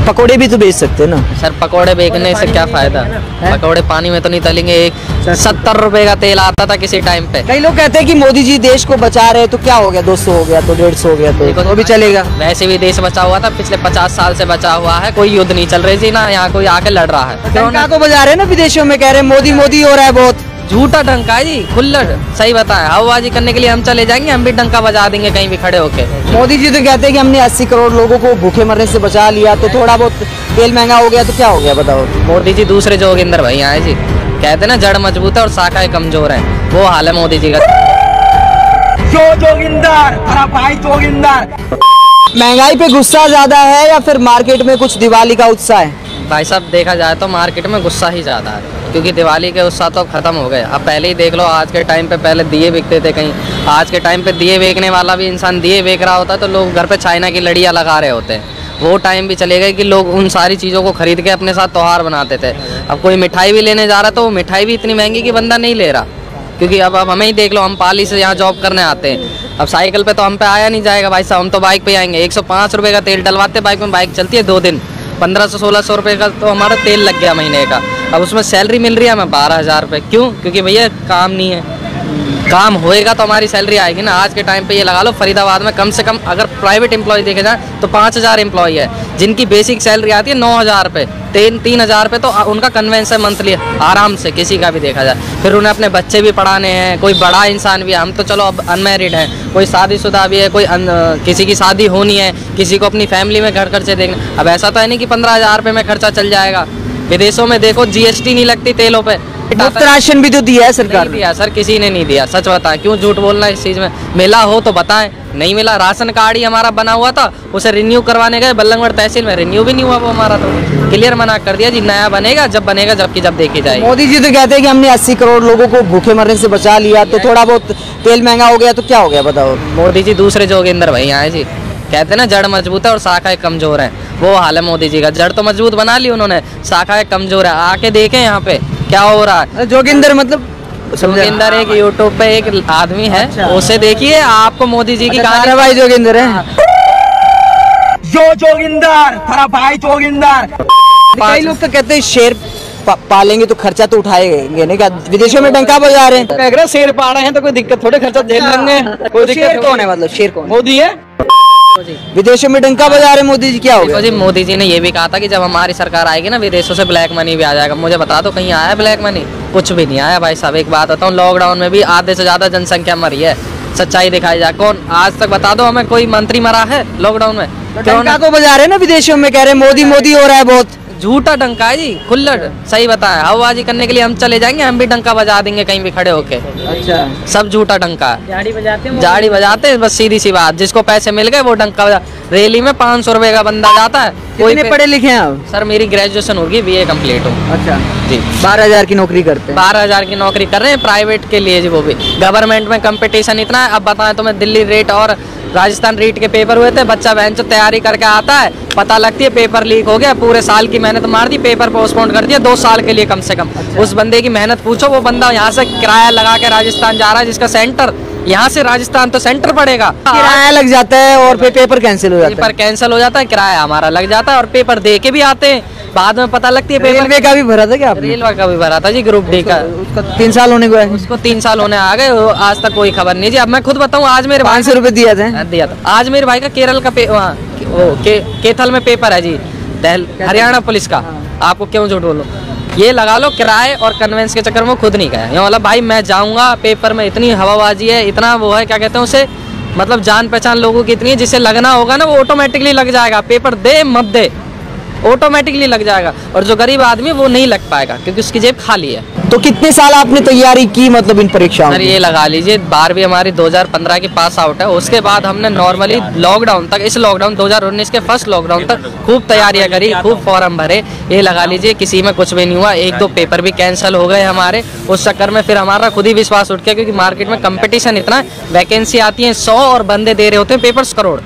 पकोड़े भी तो बेच सकते हैं ना सर। पकोड़े बेचने से क्या फायदा, पकोड़े पानी में तो नहीं तलेंगे। एक 70 रुपए का तेल आता था किसी टाइम पे। कई लोग कहते हैं कि मोदी जी देश को बचा रहे, तो क्या हो गया, 200 हो गया तो 150 हो गया तो वो भी चलेगा। वैसे भी देश बचा हुआ था, पिछले 50 साल से बचा हुआ है, कोई युद्ध नहीं चल रही थी ना, यहाँ कोई आके लड़ रहा है। डंका को बजा रहे हैं ना विदेशों में, कह रहे हैं मोदी मोदी हो रहा है बहुत। झूठा डंका है जी, खुल्लड़। सही बताएं, हवाबाजी करने के लिए हम चले जाएंगे, हम भी डंका बजा देंगे कहीं भी खड़े होके। मोदी जी तो कहते हैं कि हमने 80 करोड़ लोगों को भूखे मरने से बचा लिया, तो थोड़ा बहुत तेल महंगा हो गया तो क्या हो गया बताओ। मोदी जी दूसरे जोगिंदर भैया है जी, कहते ना जड़ मजबूत है और शाखाएं कमजोर है, वो हाल है मोदी जी का। जो जोगिंदर, हमारा भाई जोगिंदर। महंगाई पे गुस्सा ज्यादा है या फिर मार्केट में कुछ दिवाली का उत्साह है? भाई साहब देखा जाए तो मार्केट में गुस्सा ही ज़्यादा है, क्योंकि दिवाली के उत्साह तो खत्म हो गए। अब पहले ही देख लो, आज के टाइम पे पहले दिए बिकते थे कहीं, आज के टाइम पे दिए बेचने वाला भी इंसान दिए बेच रहा होता है तो लोग घर पे चाइना की लड़ियाँ लगा रहे होते हैं। वो टाइम भी चले गए कि लोग उन सारी चीज़ों को खरीद के अपने साथ त्यौहार बनाते थे। अब कोई मिठाई भी लेने जा रहा तो वो मिठाई भी इतनी महंगी कि बंदा नहीं ले रहा, क्योंकि अब हमें ही देख लो, हम पाली से यहाँ जॉब करने आते हैं, अब साइकिल पे तो हम पे आया नहीं जाएगा भाई साहब, हम तो बाइक पे आएंगे। 105 रुपये का तेल डलवाते बाइक में, बाइक चलती है 2 दिन, 1500-1600 रुपये का तो हमारा तेल लग गया महीने का। अब उसमें सैलरी मिल रही है हमें 12,000 रुपये। क्यों? क्योंकि भैया काम नहीं है। काम होएगा तो हमारी सैलरी आएगी ना। आज के टाइम पे ये लगा लो, फरीदाबाद में कम से कम अगर प्राइवेट एम्प्लॉय देखे जाए तो 5,000 एम्प्लॉय है, जिनकी बेसिक सैलरी आती है 9,000 रुपये। 3,000 रुपये तो उनका कन्वेंस है मंथली आराम से, किसी का भी देखा जाए। फिर उन्हें अपने बच्चे भी पढ़ाने हैं, कोई बड़ा इंसान भी है, हम तो चलो अब अनमैरिड हैं, कोई शादीशुदा भी है, कोई किसी की शादी होनी है, किसी को अपनी फैमिली में घर खर्चे देखना। अब ऐसा तो है नहीं कि 15,000 रुपये में खर्चा चल जाएगा। विदेशों में देखो GST नहीं लगती तेलों पे। मुफ्त राशन भी तो दिया है सरकार ने। दिया सर, किसी ने नहीं दिया। सच बताएं, क्यों झूठ बोलना इस चीज़ में? मिला हो तो बताएं। नहीं मिला। राशन कार्ड ही हमारा बना हुआ था, उसे रिन्यू करवाने गए बल्लंगगढ़ तहसील में, रिन्यू भी नहीं हुआ वो हमारा, तो क्लियर मना कर दिया जी नया बनेगा जब बनेगा, जबकि जब देखी जाएगी। मोदी जी तो कहते हैं कि हमने 80 करोड़ लोगों को भूखे मरने से बचा लिया, तो थोड़ा बहुत तेल महंगा हो गया तो क्या हो गया बताओ। मोदी जी दूसरे जोगिंदर भैया है जी, कहते ना जड़ मजबूत है और शाखाएं कमजोर हैं, वो हाल है मोदी जी का। जड़ तो मजबूत बना ली उन्होंने, शाखाएं कमजोर है। आके देखें यहाँ पे क्या हो रहा है। जोगिंदर मतलब जोगिंदर एक यूट्यूब पे एक आदमी है, अच्छा। उसे देखिए आपको मोदी जी की कहानी। भाई जोगिंदर है, जो जोगिंदर, तेरा भाई जोगिंदर। कई लोग तो कहते हैं शेर पालेंगे तो खर्चा तो उठाएंगे नहीं, क्या विदेशों में डंका बजा रहे हैं। अगर शेर पाले हैं तो कोई दिक्कत थोड़े, खर्चा झेल लेंगे। कोई दिक्कत शेर कौन है, मतलब शेर कौन? मोदी है। विदेशों में डंका बजा रहे मोदी जी, क्या हो गया? जी मोदी जी ने ये भी कहा था कि जब हमारी सरकार आएगी ना विदेशों से ब्लैक मनी भी आ जाएगा। मुझे बता दो कहीं आया ब्लैक मनी? कुछ भी नहीं आया भाई साहब। एक बात बताऊँ, लॉकडाउन में भी आधे से ज्यादा जनसंख्या मरी है, सच्चाई दिखाई जाए। कौन आज तक बता दो हमें कोई मंत्री मरा है लॉकडाउन में? डंका को बजा रहे हैं ना विदेशों में, कह रहे हैं मोदी मोदी हो रहा है बहुत। झूठा डंका है जी, खुल्लड़। सही बताएं, हवाबाजी करने के लिए हम चले जाएंगे, हम भी डंका बजा देंगे कहीं भी खड़े होके। अच्छा, सब झूठा डंका है। झाड़ी बजाते हैं बस, सीधी सी बात। जिसको पैसे मिल गए वो डंका बजा। रैली में 500 रुपए का बंदा जाता है। कितने पढ़े लिखे हैं आप? सर मेरी ग्रेजुएशन होगी, BA कंप्लीट हूँ। अच्छा जी। 12,000 की नौकरी करते हैं। 12,000 की नौकरी कर रहे हैं प्राइवेट के लिए जी, वो भी। गवर्नमेंट में कंपटीशन इतना है। अब बताएं तुम्हें, दिल्ली रेट और राजस्थान रीट के पेपर हुए थे, बच्चा बहन जो तैयारी करके आता है, पता लगती है पेपर लीक हो गया, पूरे साल की मेहनत मार दी, पेपर पोस्टपोन कर दिया 2 साल के लिए कम से कम। उस बंदे की मेहनत पूछो, वो बंदा यहाँ से किराया लगा के राजस्थान जा रहा है, जिसका सेंटर यहाँ से राजस्थान तो सेंटर पड़ेगा, किराया लग जाता है और फिर पेपर कैंसिल हो जाता है। पेपर कैंसिल हो जाता है, किराया हमारा लग जाता है और पेपर दे के भी आते हैं, बाद में पता लगती है। रेलवे का भी भरा था क्या आपने? रेलवे का भी भरा था जी, ग्रुप डी का। उसका 3 साल होने को है। उसको 3 साल होने आ गए, आज तक कोई खबर नहीं जी। अब मैं खुद बताऊँ, आज मेरे 500 रुपए दिया था। आज मेरे भाई का केरल का केथल में पेपर है जी, हरियाणा पुलिस का। आपको क्यों झूठ बोलो, ये लगा लो किराए और कन्वेंस के चक्कर में खुद नहीं गए। ये वाला भाई मैं जाऊंगा, पेपर में इतनी हवाबाजी है, इतना वो है, क्या कहते हैं उसे, मतलब जान पहचान लोगों की इतनी है, जिसे लगना होगा ना वो ऑटोमेटिकली लग जाएगा। पेपर दे मत दे, ऑटोमेटिकली लग जाएगा। और जो गरीब आदमी है वो नहीं लग पाएगा, क्योंकि उसकी जेब खाली है। तो कितने साल आपने तैयारी की, मतलब इन परीक्षाओं? सर ये लगा लीजिए 12वीं हमारी 2015 की पास आउट है। उसके बाद हमने नॉर्मली लॉकडाउन तक, इस लॉकडाउन 2019 के फर्स्ट लॉकडाउन तक खूब तैयारियां करी, खूब फॉर्म भरे। ये लगा लीजिए किसी में कुछ भी नहीं हुआ। 1-2 पेपर भी कैंसिल हो गए हमारे। उस चक्कर में फिर हमारा खुद ही विश्वास उठ गया, क्योंकि मार्केट में कंपटीशन इतना है, वैकेंसी आती है 100 और बंदे दे रहे होते हैं पेपर्स करोड़।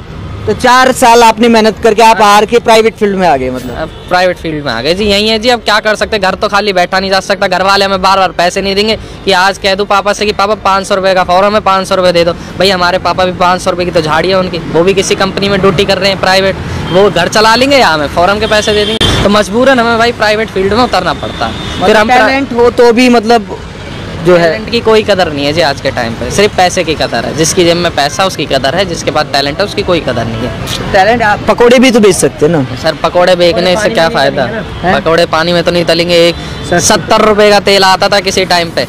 तो 4 साल आपने मेहनत करके आप हार के प्राइवेट फील्ड में आ गए मतलब। अब प्राइवेट फील्ड में आ गए जी, यही है जी। अब क्या कर सकते, घर तो खाली बैठा नहीं जा सकता, घर वाले हमें बार बार पैसे नहीं देंगे कि आज कह दूं पापा से कि पापा 500 रुपये का फॉर्म है, 500 रुपये दे दो। भाई हमारे पापा भी 500 रुपये की तो झाड़ी है उनकी, वो भी किसी कंपनी में ड्यूटी कर रहे हैं प्राइवेट, वो घर चला लेंगे या हमें फॉर्म के पैसे दे देंगे। तो मजबूरन हमें भाई प्राइवेट फील्ड में उतरना पड़ता है। फिर हम टैलेंट हो तो भी मतलब जो है टैलेंट की कोई कदर नहीं है जी आज के टाइम पे, सिर्फ पैसे की कदर है। जिसकी जेब में पैसा उसकी कदर है, जिसके पास टैलेंट है उसकी कोई कदर नहीं है। टैलेंट। आप पकोड़े भी तो बेच सकते हैं ना सर पकोड़े बेचने से क्या फायदा, पकोड़े पानी में तो नहीं तलेंगे। एक 70 रुपए का तेल आता था किसी टाइम पे,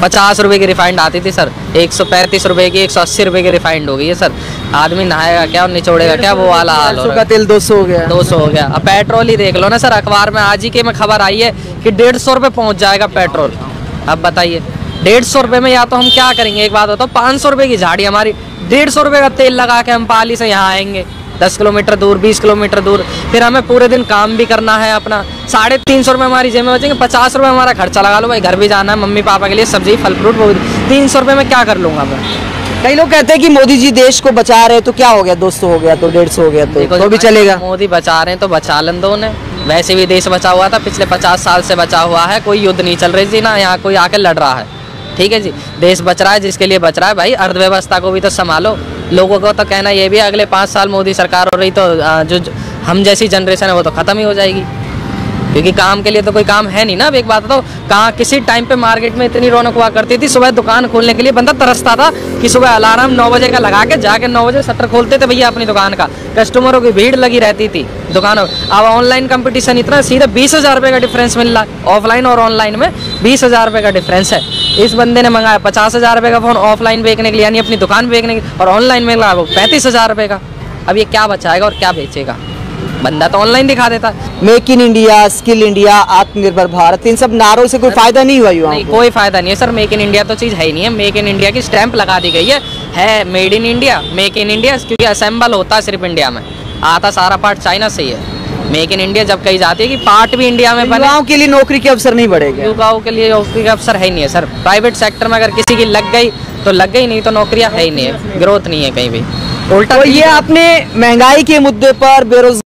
50 रुपए की रिफाइंड आती थी सर, 135 रुपए की 180 रुपए की रिफाइंड हो गई है सर। आदमी नहाएगा क्या और निचोड़ेगा क्या, वो वाला हाल हो रहा का है। तेल 200 हो गया, 200 हो गया। अब पेट्रोल ही देख लो ना सर, अखबार में आज ही के में खबर आई है कि 150 रुपए पहुंच जाएगा पेट्रोल। अब बताइए 150 रुपए में या तो हम क्या करेंगे, एक बात बताओ, 500 रुपए की झाड़ी हमारी, 150 रुपए का तेल लगा के हम पाली से यहाँ आएंगे 10 किलोमीटर दूर, 20 किलोमीटर दूर, फिर हमें पूरे दिन काम भी करना है अपना। 350 रुपये हमारी जेब में बचेंगे, 50 रुपये हमारा खर्चा लगा लो भाई, घर भी जाना है मम्मी पापा के लिए, सब्जी फल फ्रूट, वो 300 रुपये में क्या कर लूँगा मैं। कई लोग कहते हैं कि मोदी जी देश को बचा रहे हैं, तो क्या हो गया, 200 हो गया तो 150 हो गया तो भी चलेगा। मोदी बचा रहे हैं तो बचा लें दो ने, वैसे भी देश बचा हुआ था, पिछले 50 साल से बचा हुआ है, कोई युद्ध नहीं चल रही थी ना, यहाँ कोई आके लड़ रहा है। ठीक है जी, देश बच रहा है, जिसके लिए बच रहा है भाई, अर्थव्यवस्था को भी तो संभालो। लोगों को तो कहना ये भी है अगले 5 साल मोदी सरकार हो रही तो जो हम जैसी जनरेशन है वो तो खत्म ही हो जाएगी, क्योंकि काम के लिए तो कोई काम है नहीं ना। अब एक बात बताओ, कहाँ किसी टाइम पे मार्केट में इतनी रौनक हुआ करती थी, सुबह दुकान खोलने के लिए बंदा तरसता था कि सुबह अलार्म 9 बजे का लगा के जाके 9 बजे शटर खोलते थे भैया अपनी दुकान का, कस्टमरों की भीड़ लगी रहती थी दुकानों। अब ऑनलाइन कंपटीशन इतना, सीधा 20,000 रुपये का डिफरेंस मिल रहा है, ऑफलाइन और ऑनलाइन में 20,000 रुपये का डिफरेंस है। इस बंदे ने मंगाया 50,000 रुपये का फोन ऑफलाइन बेचने के लिए, यानी अपनी दुकान बेचने के, और ऑनलाइन में लगा वो 35,000 रुपये का। अब ये क्या बचाएगा और क्या बेचेगा, बंदा तो ऑनलाइन दिखा देता है। Make in India, skill India, आत्मनिर्भर भारत, इन सब नारों से कोई फायदा नहीं हुआ युवाओं नहीं, को। कोई फायदा नहीं है सर। मेक इन इंडिया तो चीज़ है ही नहीं है, मेक इन इंडिया की स्टैंप लगा दी गई है made in India, make in India, क्योंकि असेंबल होता है सिर्फ इंडिया में, आता सारा पार्ट चाइना से ही है। मेक इन इंडिया जब कही जाती है कि पार्ट भी इंडिया में बने, युवाओं के लिए नौकरी के अवसर नहीं बढ़ेगा। युवाओं के लिए नौकरी का अवसर है ही नहीं है सर। प्राइवेट सेक्टर में अगर किसी की लग गई तो लग गई, नहीं तो नौकरियां है ही नहीं है, ग्रोथ नहीं है कहीं भी, उल्टा। तो ये आपने महंगाई के मुद्दे पर, बेरोजगारी